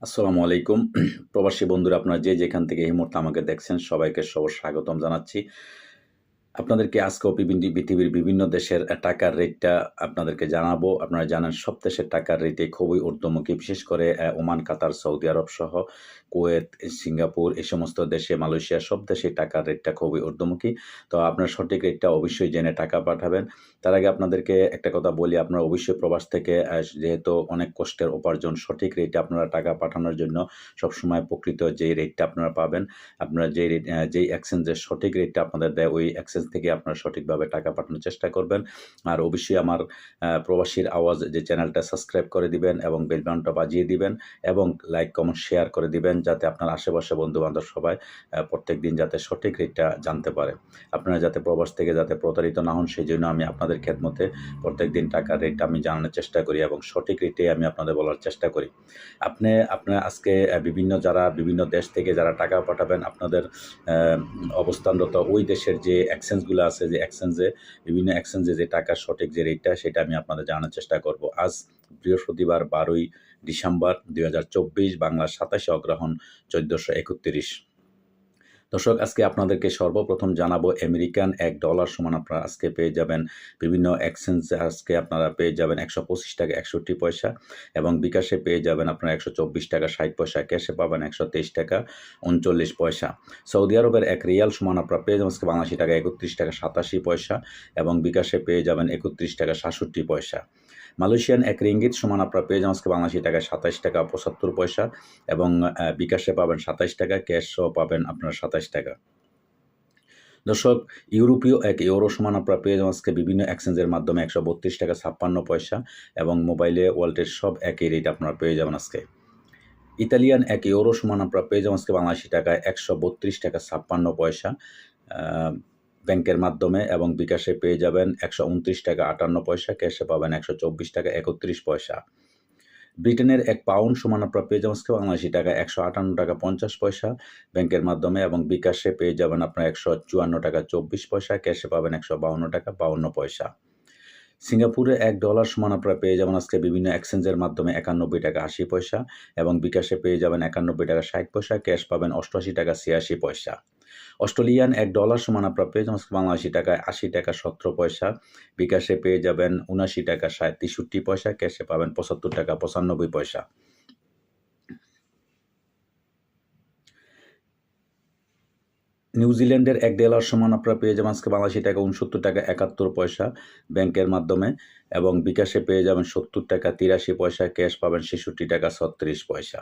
আসসালামু আলাইকুম। প্রবাসী বন্ধুরা আপনারা যে যেখান থেকে এই মুহূর্তে আমাকে দেখছেন সবাইকে স্বাগতম জানাচ্ছি। আপনাদেরকে আজকেও পৃথিবীর বিভিন্ন দেশের টাকার রেটটা আপনাদেরকে জানাবো। আপনারা জানেন সব দেশের টাকার রেটই খুবই ঊর্ধ্বমুখী। বিশেষ করে ওমান, কাতার, সৌদি আরব সহ কুয়েত, সিঙ্গাপুর এই সমস্ত দেশে, মালয়েশিয়া সব দেশেই টাকার রেটটা খুবই ঊর্ধ্বমুখী। তো আপনার সঠিক রেটটা অবশ্যই জেনে টাকা পাঠাবেন। তার আগে আপনাদেরকে একটা কথা বলি, আপনারা অবশ্যই প্রবাস থেকে যেহেতু অনেক কষ্টের উপার্জন, সঠিক রেটে আপনারা টাকা পাঠানোর জন্য সবসময় প্রকৃত যেই রেটটা আপনারা পাবেন, আপনারা যেই রেট যেই এক্সচেঞ্জের সঠিক রেটটা আপনাদের দেয় ওই এক্সচেঞ্জ থেকে আপনারা সঠিকভাবে টাকা পাঠানোর চেষ্টা করবেন। আর অবশ্যই আমার প্রবাসীর আওয়াজ যে চ্যানেলটা সাবস্ক্রাইব করে দিবেন এবং বেল বাটনটা বাজিয়ে দিবেন এবং লাইক, কমেন্ট, শেয়ার করে দিবেন যাতে আপনার আশেপাশে বন্ধু-বান্ধব সবাই প্রত্যেকদিন যাতে সঠিক রেটটা জানতে পারে। আপনারা যাতে প্রবাস থেকে যাতে প্রতারিত না হন সেজন্য আমি আপনাদের খেদমতে প্রত্যেকদিন টাকার রেটটা আমি জানানোর চেষ্টা করি এবং সঠিক রেটে আমি আপনাদের বলার চেষ্টা করি। আপনারা আজকে বিভিন্ন দেশ থেকে যারা টাকা পাঠাবেন আপনাদের অবস্থানরত ওই দেশের যে এক্সচেঞ্জগুলো আছে, যে বিভিন্ন এক্সচেঞ্জে যে টাকার সঠিক যে রেটটা সেটা আমি আপনাদের জানানোর চেষ্টা করব। আজ বৃহস্পতিবার 12ই ডিসেম্বর 2024, বাংলার 27 অগ্রহায়ণ 1431। দর্শক, আজকে আপনাদেরকে সর্বপ্রথম জানাবো আমেরিকান $1 সমান আপনারা আজকে পেয়ে যাবেন বিভিন্ন এক্সচেঞ্জে। আজকে আপনারা পেয়ে যাবেন 125 টাকা 61 পয়সা এবং বিকাশে পেয়ে যাবেন আপনারা 124 টাকা 60 পয়সা, ক্যাশে পাবেন 123 টাকা 39 পয়সা। সৌদি আরবের 1 রিয়াল সমান আপনারা পেয়ে যাবেন আজকে বাংলাদেশি টাকা 31 টাকা 87 পয়সা এবং বিকাশে পেয়ে যাবেন 31 টাকা 67 পয়সা। মালয়েশিয়ান 1 রিঙ্গিত সমান আপনারা পেয়ে যাবেন আজকে বাংলাদেশি টাকায় 27 টাকা 75 পয়সা এবং বিকাশে পাবেন 27 টাকা, ক্যাশও পাবেন আপনারা 27 টাকা। দর্শক, ইউরোপীয় 1 ইউরো সমান আপনারা পেয়ে যাবেন আজকে বিভিন্ন এক্সচেঞ্জের মাধ্যমে 132 টাকা 56 পয়সা এবং মোবাইলে, ওয়ালেটের সব একই রেট আপনারা পেয়ে যাবেন আজকে। ইতালিয়ান 1 ইউরো সমান আপনারা পেয়ে যাবেন আজকে বাংলাদেশি টাকায় 132 টাকা 56 পয়সা ব্যাংকের মাধ্যমে এবং বিকাশে পেয়ে যাবেন 129 টাকা 58 পয়সা, ক্যাশে পাবেন 124 টাকা 31 পয়সা। ব্রিটেনের 1 পাউন্ড সমান আপনারা পেয়ে যাবেন আজকে বাংলাদেশি টাকায় 158 টাকা 50 পয়সা ব্যাংকের মাধ্যমে এবং বিকাশে পেয়ে যাবেন আপনারা 154 টাকা 24 পয়সা, ক্যাশে পাবেন 152 টাকা 52 পয়সা। সিঙ্গাপুরে $1 সমান আপনারা পেয়ে যাবেন আজকে বিভিন্ন এক্সচেঞ্জের মাধ্যমে 91 টাকা 80 পয়সা এবং বিকাশে পেয়ে যাবেন 91 টাকা 60 পয়সা, ক্যাশ পাবেন 88 টাকা 86 পয়সা। অস্ট্রেলিয়ান $1 সমান আপনারা পেয়ে যাবেন বাংলাদেশি টাকায় 80 টাকা 17 পয়সা, বিকাশে পেয়ে যাবেন 79 টাকা 63 পয়সা, ক্যাশে পাবেন 75 টাকা 95 পয়সা। নিউজিল্যান্ডের $1 সমান আপনারা পেয়ে যাবেন আজকে বাংলাদেশি টাকা 69 টাকা 71 পয়সা ব্যাংকের মাধ্যমে এবং বিকাশে পেয়ে যাবেন 70 টাকা 83 পয়সা, ক্যাশ পাবেন 66 টাকা 36 পয়সা।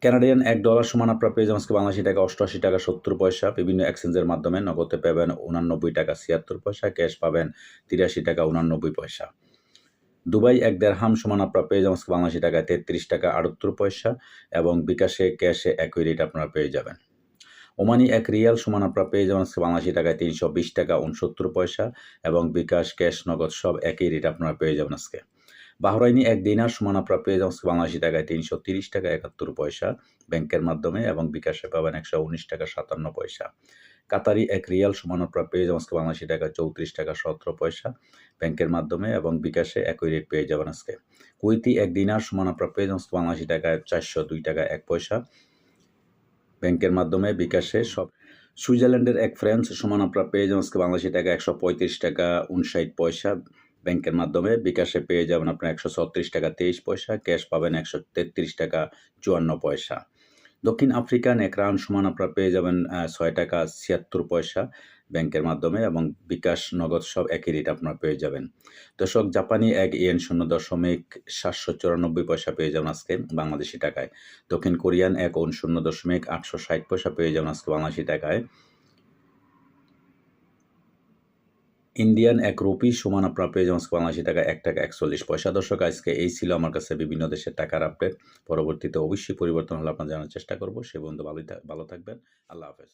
কানাডিয়ান $1 সমান আপনারা পেয়ে যাবেন আজকে বাংলাদেশি টাকা 88 টাকা 70 পয়সা বিভিন্ন এক্সচেঞ্জের মাধ্যমে, নগদে পাবেন 89 টাকা 76 পয়সা, ক্যাশ পাবেন 83 টাকা 89 পয়সা। দুবাই 1 দিরহাম সমান আপনারা পেয়ে যাবেন আজকে বাংলাদেশি টাকায় 33 টাকা 78 পয়সা এবং বিকাশে, ক্যাশে একই রেট আপনারা পেয়ে যাবেন। ওমানি 1 রিয়াল সমান আপনারা পেয়ে যাবেন আজকে বাংলাদেশি টাকায় 320 টাকা 69 পয়সা এবং বিকাশ, ক্যাশ, নগদ সব একই রেট আপনারা পেয়ে যাবেন আজকে। বাহরাইনি 1 দিনার সমান আপনারা পেয়ে যাবেন বাংলাদেশি টাকায় 330 টাকা 71 পয়সা ব্যাংকের মাধ্যমে এবং বিকাশে পাবেন 119 টাকা 57 পয়সা। কাতারি 1 রিয়াল সমান আপনারা পেয়ে যাবেন আজকে বাংলাদেশি টাকায় 34 টাকা 17 পয়সা ব্যাংকের মাধ্যমে এবং বিকাশে একই রেট পেয়ে যাবেন আজকে। কুয়েতি 1 দিনার সমান আপনারা পেয়ে যাবেন বাংলাদেশি টাকায় 402 টাকা 1 পয়সা ব্যাংকের মাধ্যমে, বিকাশে সব। সুইজারল্যান্ডের 1 ফ্রান্স সমান আপনারা পেয়ে যাবেন আজকে বাংলাদেশি টাকা 135 টাকা 59 পয়সা ব্যাংকের মাধ্যমে, বিকাশে পেয়ে যাবেন আপনার 136 টাকা 23 পয়সা, ক্যাশ পাবেন 133 টাকা 54 পয়সা। দক্ষিণ আফ্রিকান 1 রান সমান আপনারা পেয়ে যাবেন 6 টাকা 76 পয়সা ব্যাংকের মাধ্যমে এবং বিকাশ, নগদ সব একই রেট আপনারা পেয়ে যাবেন। দর্শক, জাপানি 1 ইয়েন 0.794 পয়সা পেয়ে যাবেন আজকে বাংলাদেশি টাকায়। দক্ষিণ কোরিয়ান 1 ওন 0.860 পয়সা পেয়ে যাবেন আজকে বাংলাদেশি টাকায়। ইন্ডিয়ান 1 রুপি সমান আপনারা পেয়ে যাবেন বাংলাদেশি টাকা 1 টাকা 41 পয়সা। দর্শক, আজকে এই ছিল আমার কাছে বিভিন্ন দেশের টাকার আপডেট। পরবর্তীতে অবশ্যই পরিবর্তন হলে আপনারা জানার চেষ্টা করব। সে পর্যন্ত ভালো থাকবেন। আল্লাহ হাফেজ।